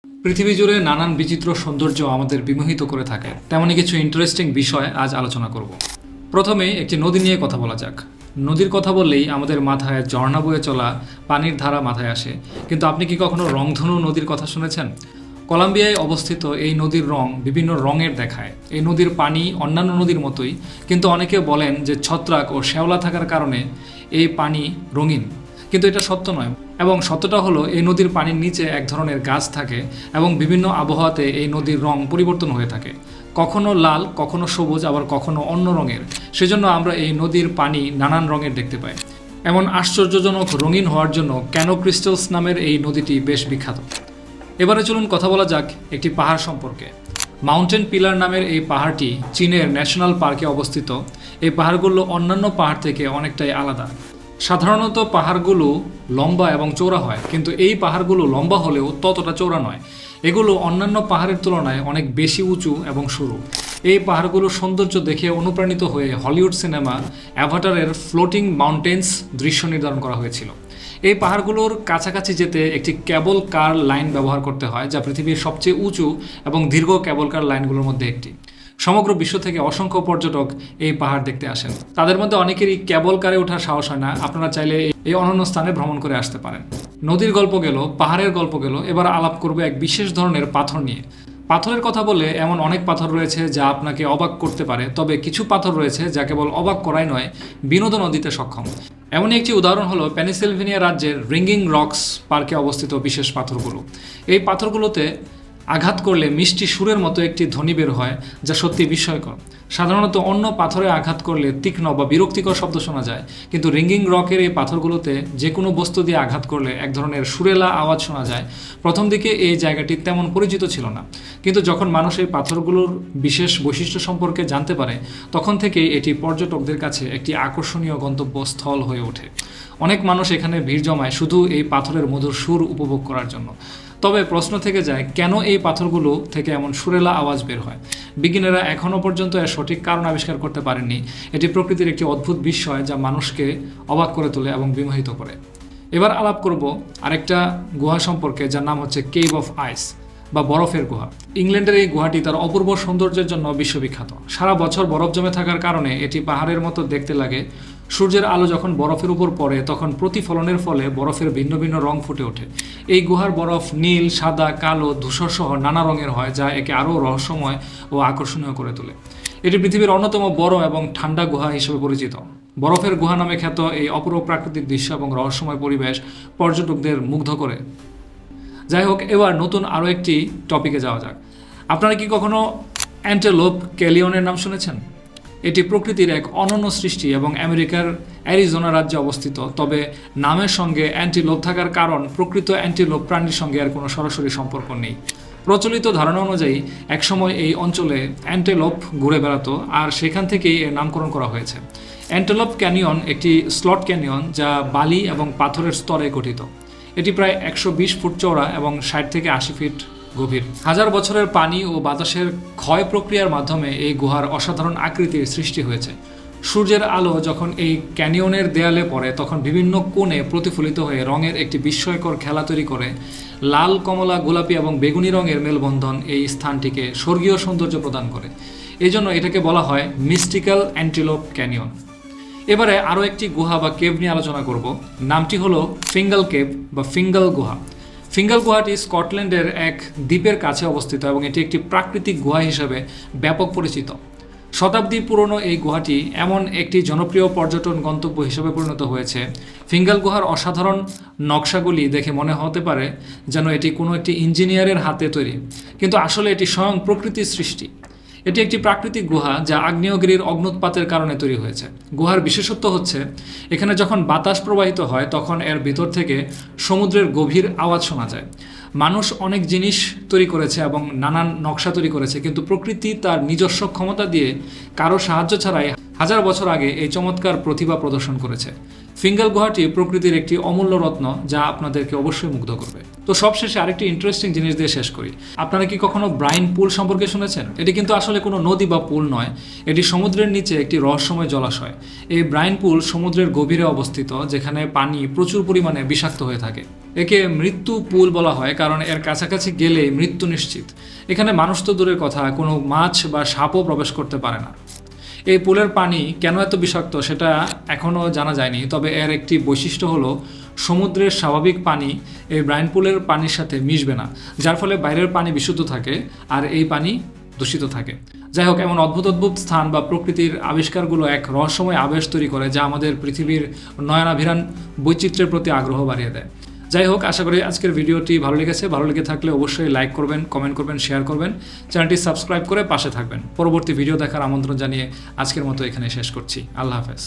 পৃথিবী জুড়ে নানান বিচিত্র সৌন্দর্য আমাদের বিমোহিত করে থাকে, তেমনই কিছু ইন্টারেস্টিং বিষয় আজ আলোচনা করব। প্রথমে একটি নদী নিয়ে কথা বলা যাক। নদীর কথা বললেই আমাদের মাথায় ঝর্ণা বয়ে চলা পানির ধারা মাথায় আসে, কিন্তু আপনি কি কখনো রংধনু নদীর কথা শুনেছেন? কলম্বিয়ায় অবস্থিত এই নদীর রং বিভিন্ন রঙের দেখায়। এই নদীর পানি অন্যান্য নদীর মতোই, কিন্তু অনেকে বলেন যে ছত্রাক ও শ্যাওলা থাকার কারণে এই পানি রঙিন, কিন্তু এটা সত্য নয়। এবং সত্যটা হলো এই নদীর পানির নিচে এক ধরনের গাছ থাকে এবং বিভিন্ন আবহাওয়াতে এই নদীর রং পরিবর্তন হয়ে থাকে, কখনো লাল, কখনো সবুজ, আবার কখনো অন্য রঙের। সেজন্য আমরা এই নদীর পানি নানান রঙের দেখতে পাই। এমন আশ্চর্যজনক রঙিন হওয়ার জন্য ক্যানো ক্রিস্টালস নামের এই নদীটি বেশ বিখ্যাত। এবারে চলুন কথা বলা যাক একটি পাহাড় সম্পর্কে। মাউন্টেন পিলার নামের এই পাহাড়টি চীনের ন্যাশনাল পার্কে অবস্থিত। এই পাহাড়গুলো অন্যান্য পাহাড় থেকে অনেকটাই আলাদা। সাধারণত পাহাড়গুলো লম্বা এবং চওড়া হয়, কিন্তু এই পাহাড়গুলো লম্বা হলেও ততটা চওড়া নয়। এগুলো অন্যান্য পাহাড়ের তুলনায় অনেক বেশি উঁচু এবং সরু। এই পাহাড়গুলোর সৌন্দর্য দেখে অনুপ্রাণিত হয়ে হলিউড সিনেমা অ্যাভাটারের ফ্লোটিং মাউন্টেন্স দৃশ্য নির্ধারণ করা হয়েছিল। এই পাহাড়গুলোর কাছাকাছি যেতে একটি কেবল কার লাইন ব্যবহার করতে হয়, যা পৃথিবীর সবচেয়ে উঁচু এবং দীর্ঘ কেবল কার লাইনগুলোর মধ্যে একটি। সমগ্র বিশ্ব থেকে অসংখ্য পর্যটক এই পাহাড় দেখতে আসেন। তাদের মধ্যে অনেকেরই কেবল কারে ওঠার সাহস হয় না। আপনারা চাইলে এই অনন্য স্থানে ভ্রমণ করে আসতে পারেন। নদীর গল্প গেল, পাহাড়ের গল্প গেল, এবার আলাপ করবে এক বিশেষ ধরনের পাথর নিয়ে। পাথরের কথা বলে এমন অনেক পাথর রয়েছে যা আপনাকে অবাক করতে পারে, তবে কিছু পাথর রয়েছে যা কেবল অবাক করাই নয়, বিনোদনও দিতে সক্ষম। এমনই একটি উদাহরণ হলো পেনিসিলভেনিয়া রাজ্যের রিঙ্গিং রক্স পার্কে অবস্থিত বিশেষ পাথরগুলো। এই পাথরগুলোতে আঘাত করলে মিষ্টি সুরের মতো একটি ধ্বনি বের হয়, যা সত্যি বিস্ময়কর। সাধারণত অন্য পাথরে আঘাত করলে তীক্ষ্ণ বা বিরক্তিকর শব্দ শোনা যায়, কিন্তু রিঙ্গিং রকের এই পাথরগুলোতে যে কোনো বস্তু দিয়ে আঘাত করলে এক ধরনের সুরেলা আওয়াজ শোনা যায়। প্রথম দিকে এই জায়গাটি তেমন পরিচিত ছিল না, কিন্তু যখন মানুষ এই পাথরগুলোর বিশেষ বৈশিষ্ট্য সম্পর্কে জানতে পারে, তখন থেকেই এটি পর্যটকদের কাছে একটি আকর্ষণীয় গন্তব্যস্থল হয়ে ওঠে। অনেক মানুষ এখানে ভিড় জমায় শুধু এই পাথরের মধুর সুর উপভোগ করার জন্য। তবে প্রশ্ন থেকে যায়, কেন এই পাথরগুলো থেকে এমন সুরেলা আওয়াজ বের হয়? বিজ্ঞানীরা এখনও পর্যন্ত এর সঠিক কারণ আবিষ্কার করতে পারেননি। এটি প্রকৃতির একটি অদ্ভুত বিস্ময় যা মানুষকে অবাক করে তোলে এবং বিমোহিত করে। এবার আলাপ করব আরেকটা গুহা সম্পর্কে, যার নাম হচ্ছে কেভ অফ আইস বা বরফের গুহা। ইংল্যান্ডের এই গুহাটি তার অপূর্ব সৌন্দর্যের জন্য বিশ্ববিখ্যাত। সারা বছর বরফ জমে থাকার কারণে এটি পাহাড়ের মতো দেখতে লাগে। সূর্যের আলো যখন বরফের উপর পড়ে, তখন প্রতিফলনের ফলে বরফের ভিন্ন ভিন্ন রং ফুটে ওঠে। এই গুহার বরফ নীল, সাদা, কালো, ধূসর সহ নানা রঙের হয়, যা একে আরও রহস্যময় ও আকর্ষণীয় করে তোলে। এটি পৃথিবীর অন্যতম বড় এবং ঠান্ডা গুহা হিসেবে পরিচিত। বরফের গুহা নামে খ্যাত এই অপূর্ব প্রাকৃতিক দৃশ্য এবং রহস্যময় পরিবেশ পর্যটকদের মুগ্ধ করে। যাই হোক, এবার নতুন আরও একটি টপিকে যাওয়া যাক। আপনারা কি কখনো অ্যান্টেলোপ ক্যালিয়নের নাম শুনেছেন? এটি প্রকৃতির এক অনন্য সৃষ্টি এবং আমেরিকার অ্যারিজোনা রাজ্যে অবস্থিত। তবে নামের সঙ্গে অ্যান্টিলোপ থাকার কারণ প্রকৃত অ্যান্টিলোপ প্রাণীর সঙ্গে আর কোনো সরাসরি সম্পর্ক নেই। প্রচলিত ধারণা অনুযায়ী একসময় এই অঞ্চলে অ্যান্টেলোপ ঘুরে বেড়াতো, আর সেখান থেকেই এর নামকরণ করা হয়েছে। অ্যান্টেলোপ ক্যানিয়ন একটি স্লট ক্যানিয়ন যা বালি এবং পাথরের স্তরে গঠিত। এটি প্রায় 120 ফুট চওড়া এবং 60 থেকে 80 ফিট গভীর। হাজার বছরের পানি ও বাতাসের ক্ষয় প্রক্রিয়ার মাধ্যমে এই গুহার অসাধারণ আকৃতির সৃষ্টি হয়েছে। সূর্যের আলো যখন এই ক্যানিয়নের দেয়ালে পড়ে, তখন বিভিন্ন কোণে প্রতিফলিত হয়ে রঙের একটি বিস্ময়কর খেলা তৈরি করে। লাল, কমলা, গোলাপি এবং বেগুনি রঙের মেলবন্ধন এই স্থানটিকে স্বর্গীয় সৌন্দর্য প্রদান করে। এই জন্য এটাকে বলা হয় মিস্টিক্যাল অ্যান্টিলোপ ক্যানিয়ন। এবারে আরও একটি গুহা বা কেভ নিয়ে আলোচনা করব। নামটি হলো ফিঙ্গাল কেভ বা ফিঙ্গাল গুহা। ফিঙ্গাল গুহাটি স্কটল্যান্ডের এক দ্বীপের কাছে অবস্থিত এবং এটি একটি প্রাকৃতিক গুহা হিসেবে ব্যাপক পরিচিত। শতাব্দী পুরনো এই গুহাটি এমন একটি জনপ্রিয় পর্যটন গন্তব্য হিসেবে পরিণত হয়েছে। ফিঙ্গাল গুহার অসাধারণ নকশাগুলি দেখে মনে হতে পারে যেন এটি কোনো একটি ইঞ্জিনিয়ারের হাতে তৈরি, কিন্তু আসলে এটি স্বয়ং প্রকৃতির সৃষ্টি। এটি একটি প্রাকৃতিক গুহা যা আগ্নেয়গিরির অগ্নুৎপাতের কারণে তৈরি হয়েছে। গুহার বিশেষত্ব হচ্ছে, এখানে যখন বাতাস প্রবাহিত হয় তখন এর ভিতর থেকে সমুদ্রের গভীর আওয়াজ শোনা যায়। মানুষ অনেক জিনিস তৈরি করেছে এবং নানান নকশা তৈরি করেছে, কিন্তু প্রকৃতি তার নিজস্ব ক্ষমতা দিয়ে কারো সাহায্য ছাড়াই হাজার বছর আগে এই চমৎকার প্রতিভা প্রদর্শন করেছে। ফিঙ্গাল গুহাটি প্রকৃতির একটি অমূল্য রত্ন যা আপনাদেরকে অবশ্যই মুগ্ধ করবে। তো সবশেষে আরেকটি ইন্টারেস্টিং জিনিস দিয়ে শেষ করি। আপনারা কি কখনো ব্রাইন পুল সম্পর্কে শুনেছেন? এটি কিন্তু আসলে কোনো নদী বা পুল নয়, এটি সমুদ্রের নিচে একটি রহস্যময় জলাশয়। এই ব্রাইন পুল সমুদ্রের গভীরে অবস্থিত, যেখানে পানি প্রচুর পরিমাণে বিষাক্ত হয়ে থাকে। একে মৃত্যু পুল বলা হয় কারণ এর কাছাকাছি গেলেই মৃত্যু নিশ্চিত। এখানে মানুষ তো দূরের কথা, কোনো মাছ বা সাপও প্রবেশ করতে পারে না। এই পুলের পানি কেন এত বিষাক্ত সেটা এখনও জানা যায়নি, তবে এর একটি বৈশিষ্ট্য হলো সমুদ্রের স্বাভাবিক পানি এই ব্রাইন পুলের পানির সাথে মিশবে না, যার ফলে বাইরের পানি বিশুদ্ধ থাকে আর এই পানি দূষিত থাকে। যাই হোক, এমন অদ্ভুত অদ্ভুত স্থান বা প্রকৃতির আবিষ্কারগুলো এক রহস্যময় আবেশ তৈরি করে, যা আমাদের পৃথিবীর নয়নাভিরাম বৈচিত্র্যের প্রতি আগ্রহ বাড়িয়ে দেয়। যাই হোক, আশা করি আজকের ভিডিওটি ভালো লেগেছে। ভালো লেগে থাকলে অবশ্যই লাইক করবেন, কমেন্ট করবেন, শেয়ার করবেন, চ্যানেলটি সাবস্ক্রাইব করে পাশে থাকবেন। পরবর্তী ভিডিও দেখার আমন্ত্রণ জানিয়ে আজকের মতো এখানে শেষ করছি। আল্লাহ হাফেজ।